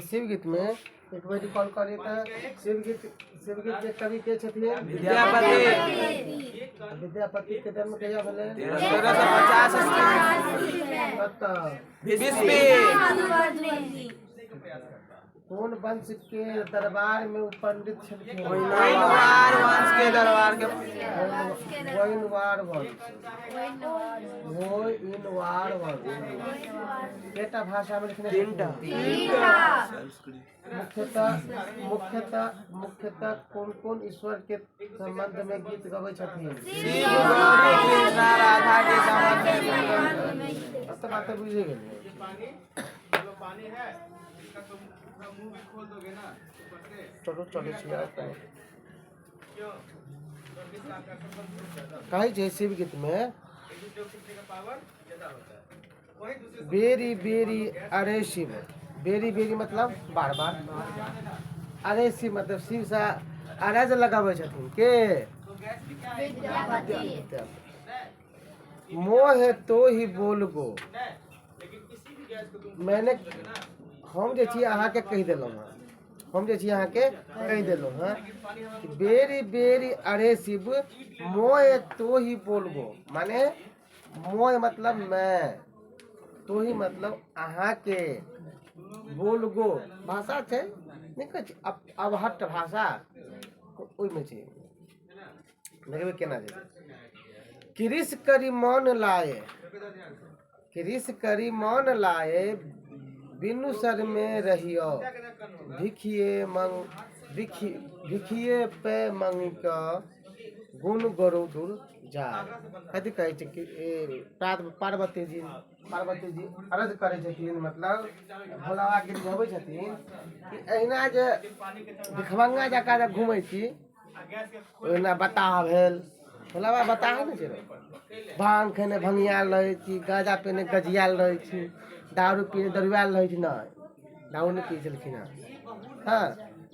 शिव गीत में एक बार कॉल करिए तो शिव गीत के कवि के छथिन विद्यापति के जन्म कहिया भेलै 1350 कौन वंश के दरबार में वो पंडित छलखिन गोइनवार वंश के दरबार के गोइनवार वंश केटा भाषा में लिखने मुख्यतः कौन ईश्वर के संबंध में गीत गबै छथिन शिव गौरी कृष्णा राधा के संबंध में अब बात बुझे गेलिए चलो कहे छै शिव गीत में बेरी बेरी अरे शिव बेरी बेरी मतलब बार बार अरे शिव मतलब शिव से अरज लगाबै छथिन के मोह तो ही बोलबो मैंने हम जे छी अहाँ के कहि देलहुँ हम जे छी अहाँ के कहि देलहुँ हैं बेरी बेरी अरे शिव मोह तो ही बोलबो माने मोह मतलब मैं तो ही मतलब अहाँ के बोलगो भाषा छै नहीं कहै छै अवहट्ट भाषा ओहिमे छै देखबै केना छै कृष करी मन लाए बिनु सर में रहियो भिखिए पे मंग का गुण गरु दूर जा कथी कहै छै कि पार्वती जी अर्ज करै छथिन मतलब भोला बाबा के गबै छथिन कि अहिना जे भिखमंगा जकाँ जे घुमै छी ओहिना बताह भेल भोला बाबा बताह नहि छै भांग खेने भंगियाल रहै छी गांजा पीने गजियाल रहै छी दारू पीने दरुआल रहै छी नहि दारू नहि पी छलखिन हाँ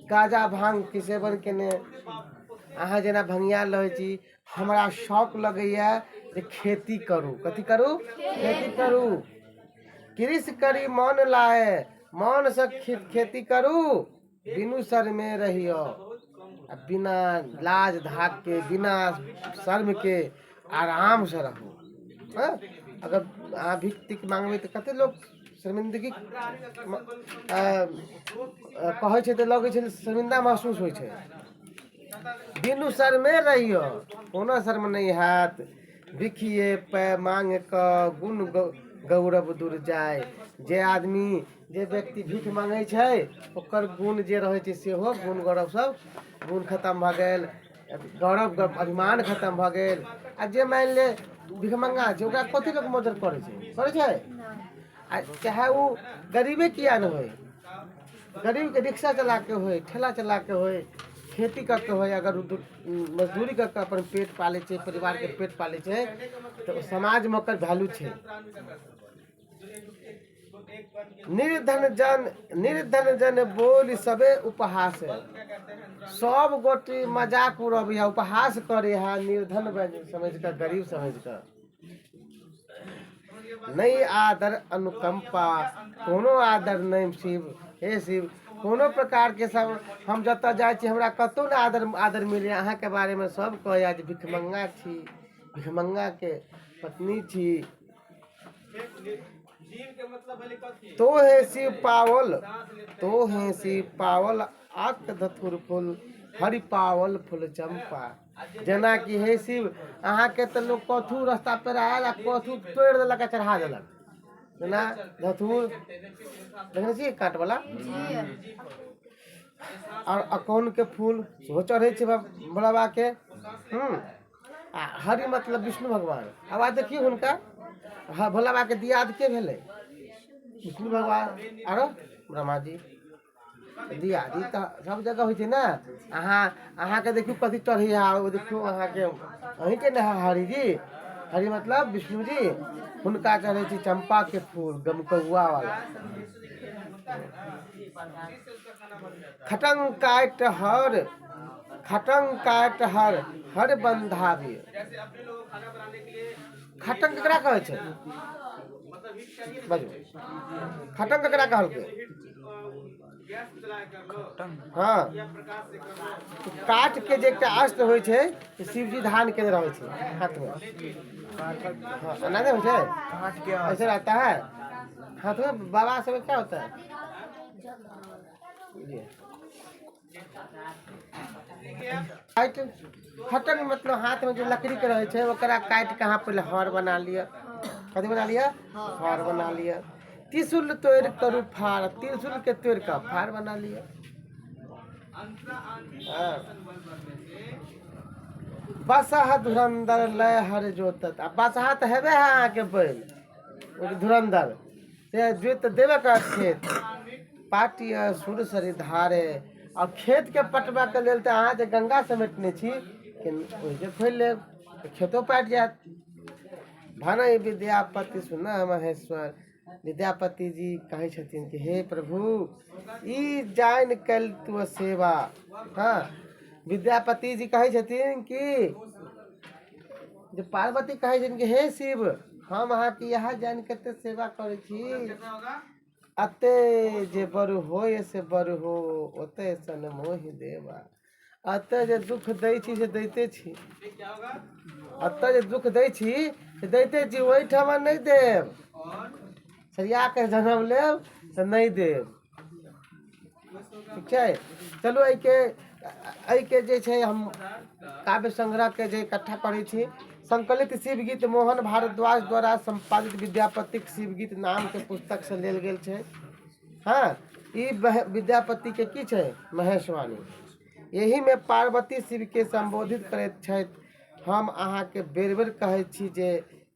गांजा भांग के सेवन केने अहाँ जेना भंगियाल रहै छी हमरा शौक लगैया जे खेती करू कथी करू खेती करू कृष करी मन लाए मन से खेती करू बिनु सर में रहियो बिना लाज धाक के बिना शर्म के आराम से रहू अगर अहाँ भिख मांगबै तो कते लोग शर्मिंदगी कहै छै तो लगे छै शर्मिंदा महसूस होइ छै बिनु सर में रहियो कोनो शर्म नहीं हाथ भिखिए पे मांग क गुण गौरव दूर जाए जे आदमी जे व्यक्ति भीख मांगे छै ओकर गुण जे रहै छै सेहो गुण गौरव सब गुण खत्म भ गेल गौरव अभिमान खत्म भ गेल आ जे मान ले भिखमंगा छै ओकरा कथी लोग मदद करे छै आ चाहे वो गरीबे किया न होय गरीब के रिक्शा चला के होय ठेला चला के होय खेती करके होय अगर मजदूरी करके अपन पेट पाले छै परिवार के पेट पाले छै तो समाज में ओकर वैल्यू छै निर्धन जन बोल सबे उपहास सब गोटी मजाक उड़ब या उपहास करे है निर्धन समझ कर गरीब समझ कर नहीं आदर अनुकंपा कोनो आदर नहीं शिव हे शिव कोनो प्रकार के सब हम जतऽ जाइ छी हमरा कतौ न आदर मिले अहाँ के बारे में सब कहया जे भिखमंगा छी भिखमंगा के पत्नी छी तो है शिव पावल आक धतुर फूल हरि पावल फूल चंपा जेना कि हे शिव अहाँ के तो लोग कथू रास्ता पर आयल आ कथू तोड़ देलक चढ़ा देलक जेना धतूर देखने छी काट वाला और अकौन के फूल सेहो चढ़े छै भोला बाबा के आ हरि मतलब विष्णु भगवान अब आ देखिए हुनका भोला बाबा के दियाद के भेले विष्णु भगवान आरो ब्रह्मा जी दियादी तो सब जगह होइ छै ना अहाँ के देखियो कथी चढ़ी है देखियो अहाँ के अहीं के ना हरि जी हरि मतलब विष्णु जी हुनका चढ़े छै चंपा के फूल गमकहुआ वाला खटंग काट हर बंधावी खटंग केकरा कहै छै बाजू खटंग ककरा कहलकै? हाँ, काठ के जे एकटा अस्त्र होइ छै शिवजी धारण केने रहै छै हाथ में। हाँ, नहीं हो छै काट के ऐसे रहता है हाथ में। बाबा सब में क्या होता है? ये काट खटंग मतलब हाथ में जो लकड़ी के रहे छै ओकरा काट के अहाँ पहले हर बना लिया। कथी बना लिया? हर बना लिया। त्रिशूल तोड़ करू फार, त्रिशूल के तोड़ का फार बना लिया। हाँ। बसहा धुरंधर लय हर जोतत। अब बसहा तो हेबे है अहाँ के बैल, वो धुरंधर से जोत देवे का खेत पाटी सुर सरी धारे। और खेत के पटवा के लेल तो अहाँ जे गंगा समेटने छी ओहि जे खोल लेब तो खेतो पाट जात। भानय विद्यापति सुना महेश्वर। विद्यापति जी कहे छथिन कि हे प्रभु ई जान कल तू सेवा। हाँ, विद्यापति जी कहे छथिन कि जे पार्वती कहे छथिन कि हे शिव हम अहाँ के यहाँ जान कते सेवा करे छी, अते जे बरु होय से बरु हो ओते सन मोहि देवा। अते जे दुख दै छी से दैते छी, अते जे दुख दै छी से दैते छी, ओहि ठमा नहीं देव। सरिया के जन्म लेब तो नहीं देव। ठीक है, चलो एहि के जे छै हम काव्य संग्रह के जे इकट्ठा करै छी। संकलित शिव गीत मोहन भारद्वाज द्वारा संपादित विद्यापतिक शिव गीत नाम के पुस्तक से लेल गेल छै। हाँ, ई विद्यापति के की छै? महेशवाणी। यही में पार्वती शिव के संबोधित करैत छथि। हम अहाँ के बेर बेर कहै छी जे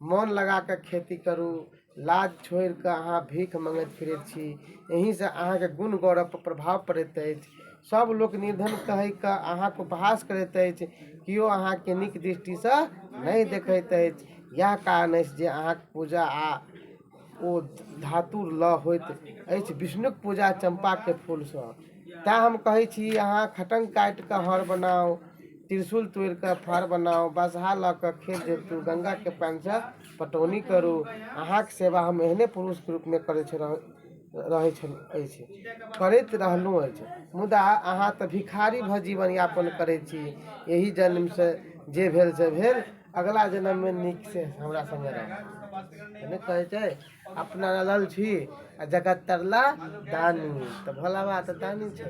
मन लगा के खेती करू, लाज छोड़ के अहाँ भीख मंगैत फिरैत छी। यही से अहाँ के गुण गौरव पर प्रभाव पड़ैत अछि। सब लोग निर्धन कहि के अहाँ के उपहास करैत अछि, कियो अहाँ के नीक दृष्टि से नहीं देखैत अछि। यह कारण अछि जे अहाँ के पूजा आ ओ धातुर ल होइत अछि विष्णुक पूजा चंपा के फूल से। तैं हम कहै छी अहाँ खटंग काट के हर बनाओ, त्रिशूल तोड़ के फार बनाओ, बसहा ल के खेत जोतू, गंगा के पानी से पटौनी करू। अहाँ के सेवा हम एहने पुरुष के रूप में करैत रहलहुँ अछि। मुदा अहाँ तऽ भिखारी भ जीवन यापन करैत छी। यही जन्म से जे भेल से भेल, अगला जन्म में नीक से हमरा संगे रहब। नहीं कहै छै अपना लल छी आ जगत तरला दानी। तो भोला बाबा तो दानी छै।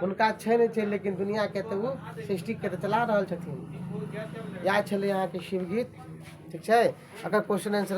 हुनका छै नहीं छै, लेकिन दुनिया के तो वो सृष्टि के तो चला रहल छथिन। या छलै यहाँ के शिव गीत। ठीक है, अगर क्वेश्चन आंसर